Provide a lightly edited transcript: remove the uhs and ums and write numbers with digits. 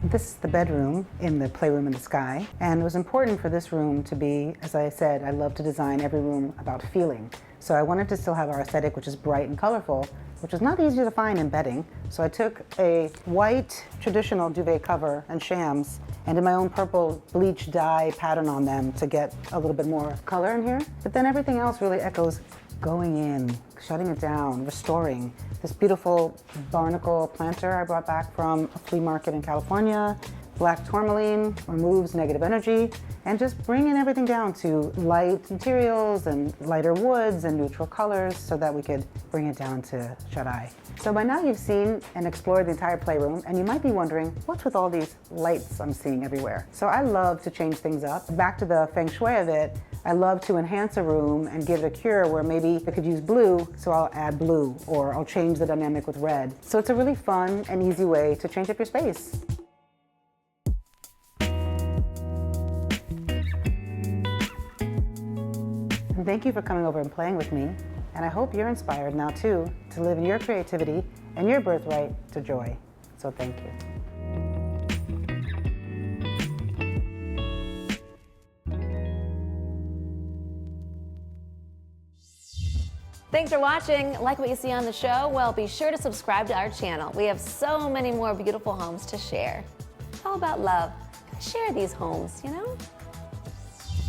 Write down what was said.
This is the bedroom in the Playroom in the Sky, and it was important for this room to be, as I said, I love to design every room about feeling. So I wanted to still have our aesthetic, which is bright and colorful, which is not easy to find in bedding. So I took a white traditional duvet cover and shams and did my own purple bleach dye pattern on them to get a little bit more color in here. But then everything else really echoes going in, shutting it down, restoring. This beautiful barnacle planter I brought back from a flea market in California. Black tourmaline removes negative energy, and just bringing everything down to light materials and lighter woods and neutral colors so that we could bring it down to shut-eye. So by now you've seen and explored the entire playroom, and you might be wondering, what's with all these lights I'm seeing everywhere? So I love to change things up. Back to the feng shui of it, I love to enhance a room and give it a cure where maybe it could use blue, so I'll add blue, or I'll change the dynamic with red. So it's a really fun and easy way to change up your space. And thank you for coming over and playing with me, and I hope you're inspired now too to live in your creativity and your birthright to joy. So thank you. Thanks for watching. Like what you see on the show? Well, be sure to subscribe to our channel. We have so many more beautiful homes to share. How about love? Share these homes, you know?